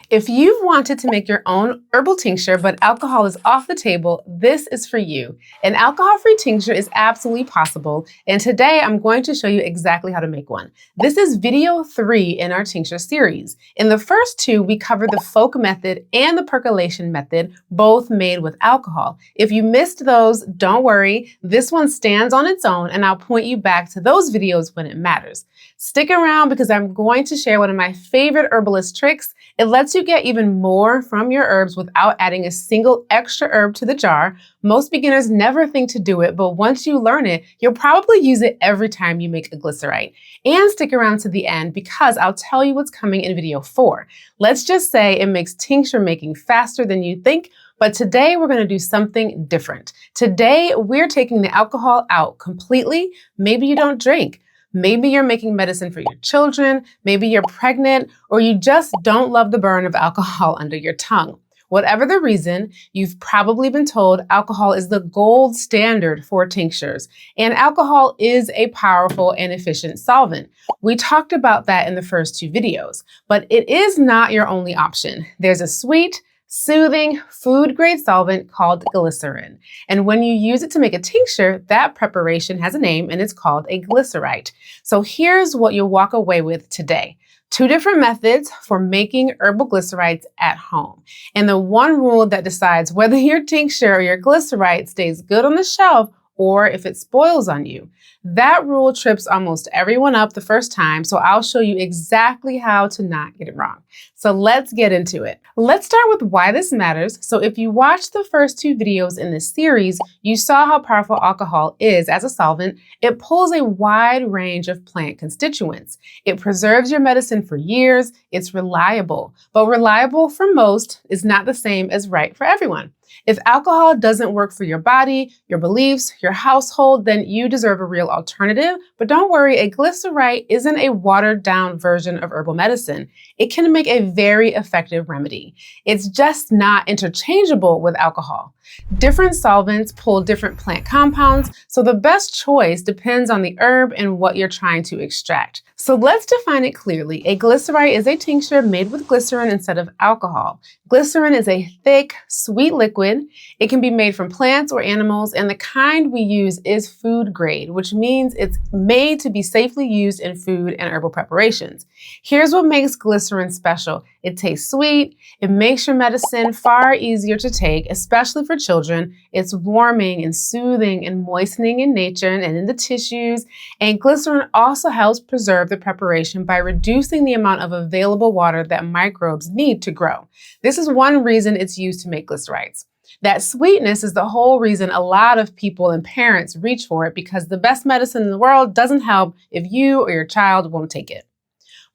If you've wanted to make your own herbal tincture, but alcohol is off the table, this is for you. An alcohol-free tincture is absolutely possible, and today I'm going to show you exactly how to make one. This is video 3 in our tincture series. In the first 2, we covered the folk method and the percolation method, both made with alcohol. If you missed those, don't worry. This one stands on its own, and I'll point you back to those videos when it matters. Stick around because I'm going to share one of my favorite herbalist tricks. It lets you get even more from your herbs without adding a single extra herb to the jar. Most beginners never think to do it, but once you learn it, you'll probably use it every time you make a glycerite. And stick around to the end because I'll tell you what's coming in video 4. Let's just say it makes tincture making faster than you think, but today we're going to do something different. Today we're taking the alcohol out completely. Maybe you don't drink. Maybe you're making medicine for your children, maybe you're pregnant, or you just don't love the burn of alcohol under your tongue. Whatever the reason, you've probably been told alcohol is the gold standard for tinctures, and alcohol is a powerful and efficient solvent. We talked about that in the first 2 videos, but it is not your only option. There's a sweet, soothing, food-grade solvent called glycerin. And when you use it to make a tincture, that preparation has a name and it's called a glycerite. So here's what you'll walk away with today. 2 different methods for making herbal glycerites at home. And the one rule that decides whether your tincture or your glycerite stays good on the shelf or if it spoils on you. That rule trips almost everyone up the first time, so I'll show you exactly how to not get it wrong. So let's get into it. Let's start with why this matters. So if you watched the first 2 videos in this series, you saw how powerful alcohol is as a solvent. It pulls a wide range of plant constituents. It preserves your medicine for years. It's reliable, but reliable for most is not the same as right for everyone. If alcohol doesn't work for your body, your beliefs, your household, then you deserve a real alternative. But don't worry, a glycerite isn't a watered down version of herbal medicine. It can make a very effective remedy. It's just not interchangeable with alcohol. Different solvents pull different plant compounds, so the best choice depends on the herb and what you're trying to extract. So let's define it clearly. A glycerite is a tincture made with glycerin instead of alcohol. Glycerin is a thick, sweet liquid. It can be made from plants or animals, and the kind we use is food grade, which means it's made to be safely used in food and herbal preparations. Here's what makes glycerin special. It tastes sweet. It makes your medicine far easier to take, especially for children. It's warming and soothing and moistening in nature and in the tissues. And glycerin also helps preserve the preparation by reducing the amount of available water that microbes need to grow. This is one reason it's used to make glycerites. That sweetness is the whole reason a lot of people and parents reach for it, because the best medicine in the world doesn't help if you or your child won't take it.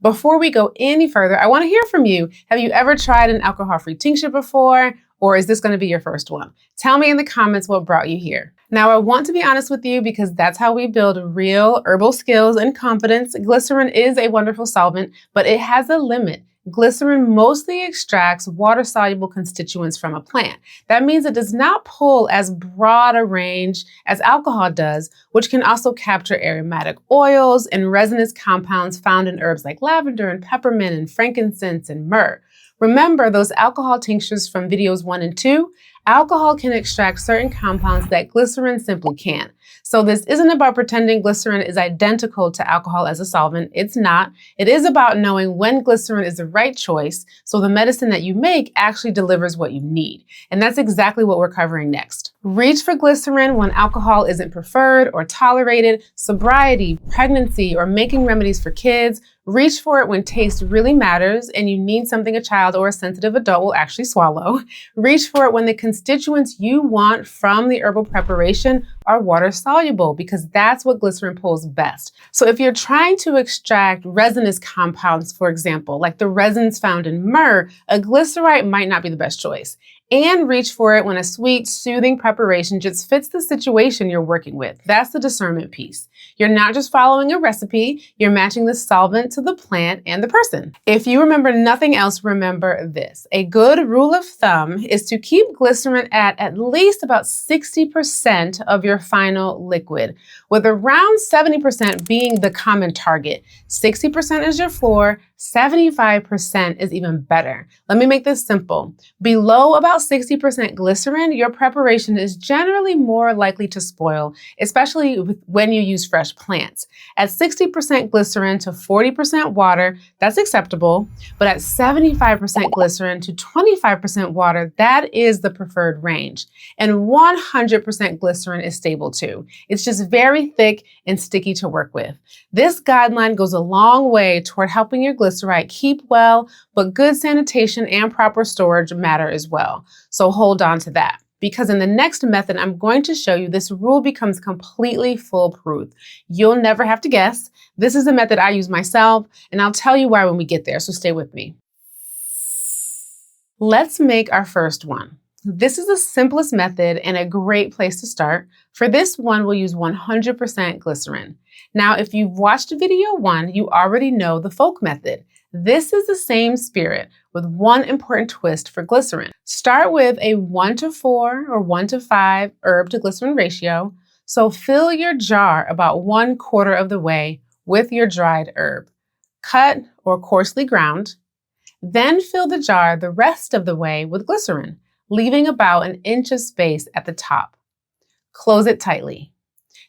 Before we go any further, I want to hear from you. Have you ever tried an alcohol-free tincture before? Or is this going to be your first one? Tell me in the comments what brought you here. Now, I want to be honest with you because that's how we build real herbal skills and confidence. Glycerin is a wonderful solvent, but it has a limit. Glycerin mostly extracts water-soluble constituents from a plant. That means it does not pull as broad a range as alcohol does, which can also capture aromatic oils and resinous compounds found in herbs like lavender and peppermint and frankincense and myrrh. Remember those alcohol tinctures from videos 1 and 2? Alcohol can extract certain compounds that glycerin simply can't. So this isn't about pretending glycerin is identical to alcohol as a solvent. It's not. It is about knowing when glycerin is the right choice so the medicine that you make actually delivers what you need. And that's exactly what we're covering next. Reach for glycerin when alcohol isn't preferred or tolerated, sobriety, pregnancy, or making remedies for kids. Reach for it when taste really matters and you need something a child or a sensitive adult will actually swallow. Reach for it when the constituents you want from the herbal preparation are water soluble, because that's what glycerin pulls best. So if you're trying to extract resinous compounds, for example, like the resins found in myrrh, a glycerite might not be the best choice. And reach for it when a sweet, soothing preparation just fits the situation you're working with. That's the discernment piece. You're not just following a recipe, you're matching the solvent to the plant and the person. If you remember nothing else, remember this. A good rule of thumb is to keep glycerin at least about 60% of your final liquid. with around 70% being the common target. 60% is your floor, 75% is even better. Let me make this simple. Below about 60% glycerin, your preparation is generally more likely to spoil, especially when you use fresh plants. At 60% glycerin to 40% water, that's acceptable, but at 75% glycerin to 25% water, that is the preferred range. And 100% glycerin is stable too. It's just very thick and sticky to work with. This guideline goes a long way toward helping your glycerite keep well, but good sanitation and proper storage matter as well. So hold on to that, because in the next method I'm going to show you, this rule becomes completely foolproof. You'll never have to guess. This is a method I use myself, and I'll tell you why when we get there, so stay with me. Let's make our first one. This is the simplest method and a great place to start. For this one, we'll use 100% glycerin. Now, if you've watched video 1, you already know the folk method. This is the same spirit with one important twist for glycerin. Start with a 1:4 or 1:5 herb to glycerin ratio. So fill your jar about 1/4 of the way with your dried herb, cut or coarsely ground. Then fill the jar the rest of the way with glycerin, leaving about an inch of space at the top. Close it tightly.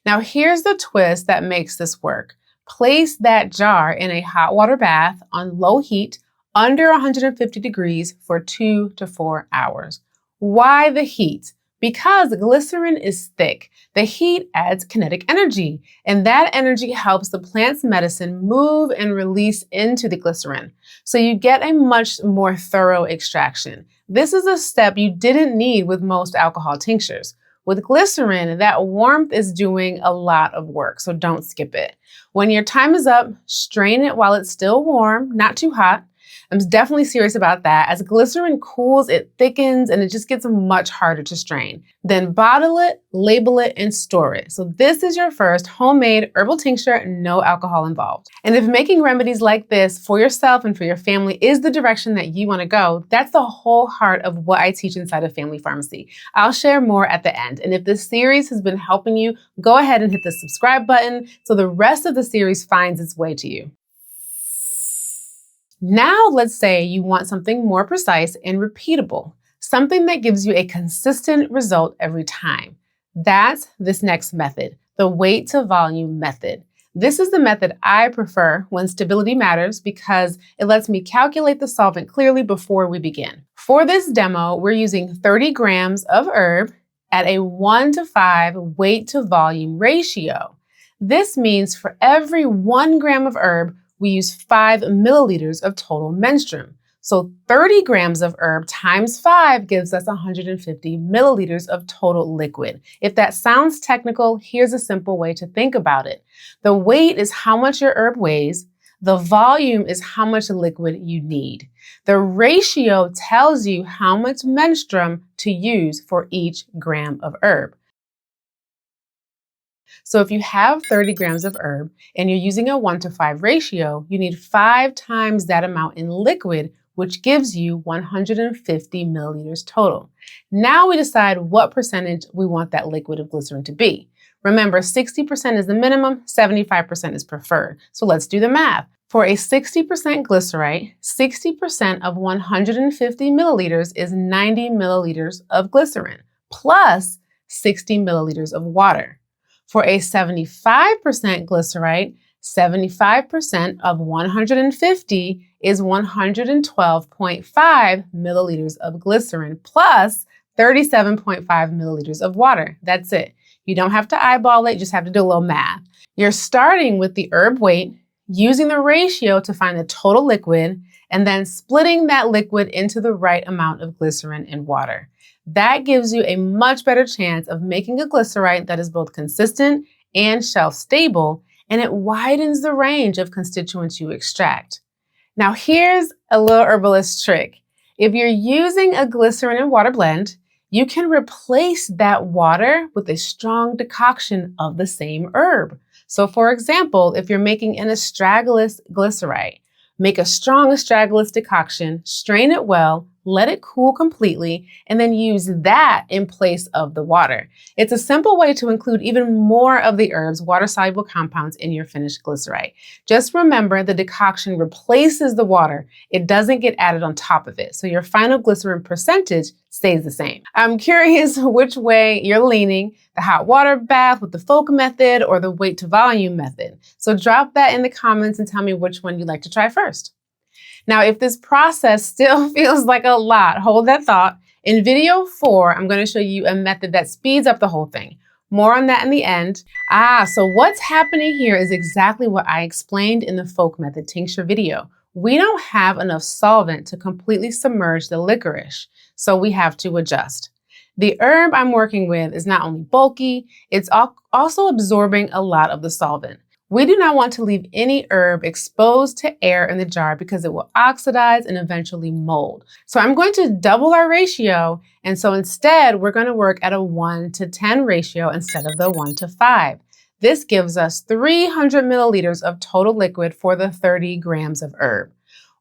Now here's the twist that makes this work. Place that jar in a hot water bath on low heat under 150 degrees for 2 to 4 hours. Why the heat? Because glycerin is thick. The heat adds kinetic energy, and that energy helps the plant's medicine move and release into the glycerin. So you get a much more thorough extraction. This is a step you didn't need with most alcohol tinctures. With glycerin, that warmth is doing a lot of work, so don't skip it. When your time is up, strain it while it's still warm, not too hot. I'm definitely serious about that. As glycerin cools, it thickens and it just gets much harder to strain. Then bottle it, label it, and store it. So this is your first homemade herbal tincture, no alcohol involved. And if making remedies like this for yourself and for your family is the direction that you want to go, that's the whole heart of what I teach inside of Family Pharmacy. I'll share more at the end. And if this series has been helping you, go ahead and hit the subscribe button so the rest of the series finds its way to you. Now, let's say you want something more precise and repeatable, something that gives you a consistent result every time. That's this next method, the weight to volume method. This is the method I prefer when stability matters because it lets me calculate the solvent clearly before we begin. For this demo, we're using 30 grams of herb at a 1:5 weight to volume ratio. This means for every 1 gram of herb, we use 5 milliliters of total menstruum. So 30 grams of herb times 5 gives us 150 milliliters of total liquid. If that sounds technical, here's a simple way to think about it. The weight is how much your herb weighs. The volume is how much liquid you need. The ratio tells you how much menstruum to use for each gram of herb. So if you have 30 grams of herb and you're using a 1:5 ratio, you need 5 times that amount in liquid, which gives you 150 milliliters total. Now we decide what percentage we want that liquid of glycerin to be. Remember, 60% is the minimum, 75% is preferred. So let's do the math. For a 60% glycerite, 60% of 150 milliliters is 90 milliliters of glycerin, plus 60 milliliters of water. For a 75% glycerite, 75% of 150 is 112.5 milliliters of glycerin plus 37.5 milliliters of water. That's it. You don't have to eyeball it, you just have to do a little math. You're starting with the herb weight, using the ratio to find the total liquid, and then splitting that liquid into the right amount of glycerin and water. That gives you a much better chance of making a glycerite that is both consistent and shelf stable, and it widens the range of constituents you extract. Now here's a little herbalist trick. If you're using a glycerin and water blend, you can replace that water with a strong decoction of the same herb. So for example, if you're making an astragalus glycerite, make a strong astragalus decoction, strain it well, let it cool completely, and then use that in place of the water. It's a simple way to include even more of the herb's water-soluble compounds in your finished glycerite. Just remember, the decoction replaces the water. It doesn't get added on top of it, so your final glycerin percentage stays the same. I'm curious which way you're leaning, the hot water bath with the folk method or the weight to volume method. So drop that in the comments and tell me which one you'd like to try first. Now, if this process still feels like a lot, hold that thought. In video 4, I'm going to show you a method that speeds up the whole thing. More on that in the end. So what's happening here is exactly what I explained in the folk method tincture video. We don't have enough solvent to completely submerge the licorice, so we have to adjust. The herb I'm working with is not only bulky, it's also absorbing a lot of the solvent. We do not want to leave any herb exposed to air in the jar because it will oxidize and eventually mold. So I'm going to double our ratio, and so instead we're going to work at a 1:10 ratio instead of the 1:5. This gives us 300 milliliters of total liquid for the 30 grams of herb.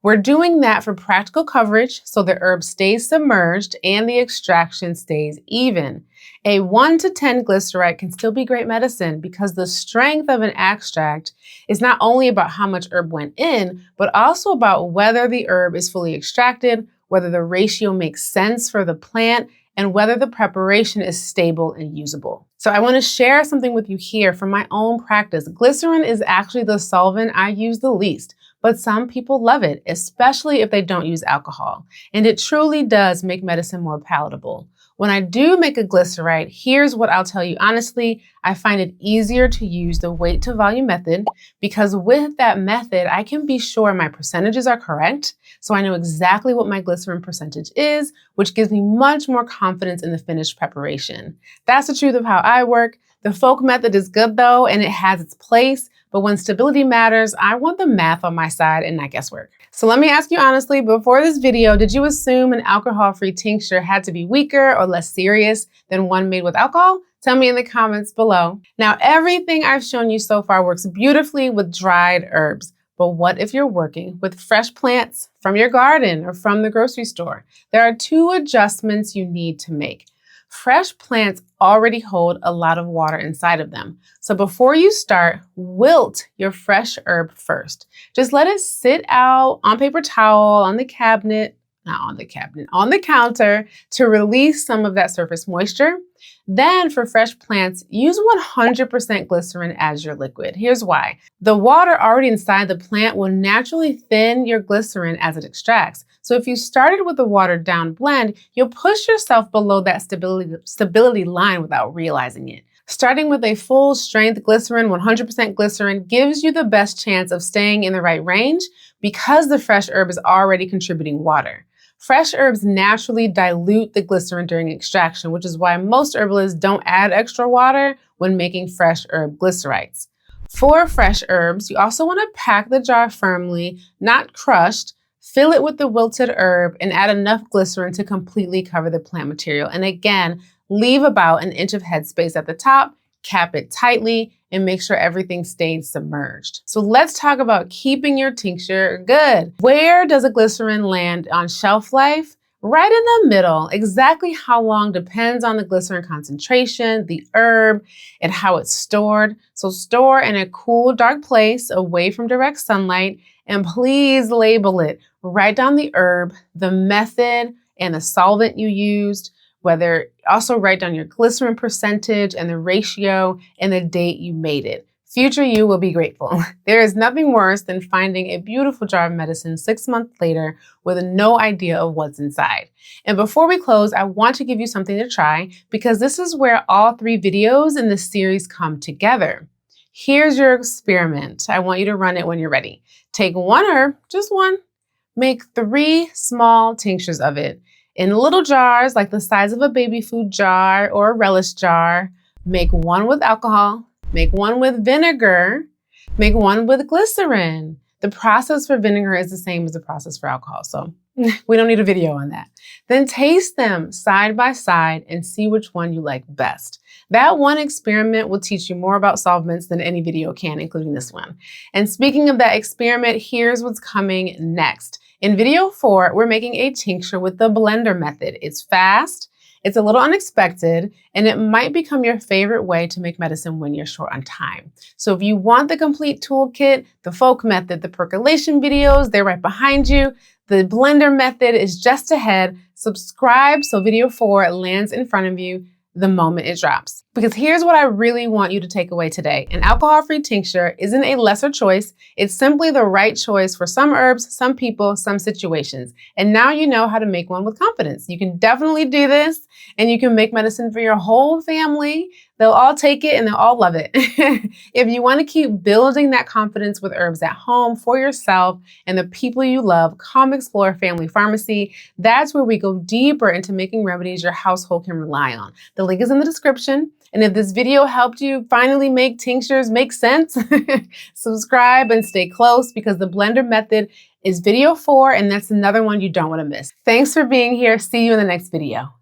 We're doing that for practical coverage so the herb stays submerged and the extraction stays even. A 1:10 glycerite can still be great medicine because the strength of an extract is not only about how much herb went in, but also about whether the herb is fully extracted, whether the ratio makes sense for the plant, and whether the preparation is stable and usable. So I want to share something with you here from my own practice. Glycerin is actually the solvent I use the least, but some people love it, especially if they don't use alcohol. And it truly does make medicine more palatable. When I do make a glycerite, here's what I'll tell you honestly, I find it easier to use the weight to volume method because with that method, I can be sure my percentages are correct. So I know exactly what my glycerin percentage is, which gives me much more confidence in the finished preparation. That's the truth of how I work. The folk method is good though, and it has its place. But when stability matters, I want the math on my side and not guesswork. So let me ask you honestly, before this video, did you assume an alcohol-free tincture had to be weaker or less serious than one made with alcohol? Tell me in the comments below. Now, everything I've shown you so far works beautifully with dried herbs. But what if you're working with fresh plants from your garden or from the grocery store? There are 2 adjustments you need to make. Fresh plants already hold a lot of water inside of them. So before you start, wilt your fresh herb first. Just let it sit out on paper towel, on the cabinet, on the counter to release some of that surface moisture. Then for fresh plants, use 100% glycerin as your liquid. Here's why. The water already inside the plant will naturally thin your glycerin as it extracts. So if you started with a watered down blend, you'll push yourself below that stability line without realizing it. Starting with a full strength glycerin, 100% glycerin, gives you the best chance of staying in the right range because the fresh herb is already contributing water. Fresh herbs naturally dilute the glycerin during extraction, which is why most herbalists don't add extra water when making fresh herb glycerites. For fresh herbs, you also want to pack the jar firmly, not crushed, fill it with the wilted herb, and add enough glycerin to completely cover the plant material. And again, leave about an inch of headspace at the top, cap it tightly, and make sure everything stays submerged. So let's talk about keeping your tincture good. Where does a glycerin land on shelf life? Right in the middle. Exactly how long depends on the glycerin concentration, the herb, and how it's stored. So store in a cool, dark place away from direct sunlight, and please label it. Write down the herb, the method, and the solvent you used. Also write down your glycerin percentage and the ratio and the date you made it. Future you will be grateful. There is nothing worse than finding a beautiful jar of medicine 6 months later with no idea of what's inside. And before we close, I want to give you something to try because this is where all 3 videos in this series come together. Here's your experiment. I want you to run it when you're ready. Take 1 herb, just 1. Make 3 small tinctures of it. In little jars, like the size of a baby food jar or a relish jar. Make 1 with alcohol, make 1 with vinegar, make 1 with glycerin. The process for vinegar is the same as the process for alcohol, so we don't need a video on that. Then taste them side by side and see which one you like best. That one experiment will teach you more about solvents than any video can, including this one. And speaking of that experiment, here's what's coming next. In video 4, we're making a tincture with the blender method. It's fast, it's a little unexpected, and it might become your favorite way to make medicine when you're short on time. So if you want the complete toolkit, the folk method, the percolation videos, they're right behind you. The blender method is just ahead. Subscribe so video 4 lands in front of you the moment it drops. Because here's what I really want you to take away today. An alcohol-free tincture isn't a lesser choice. It's simply the right choice for some herbs, some people, some situations. And now you know how to make one with confidence. You can definitely do this, and you can make medicine for your whole family. They'll all take it and they'll all love it. If you want to keep building that confidence with herbs at home for yourself and the people you love, come explore Family Pharmacy. That's where we go deeper into making remedies your household can rely on. The link is in the description. And if this video helped you finally make tinctures make sense, subscribe and stay close because the blender method is video 4, and that's another one you don't want to miss. Thanks for being here. See you in the next video.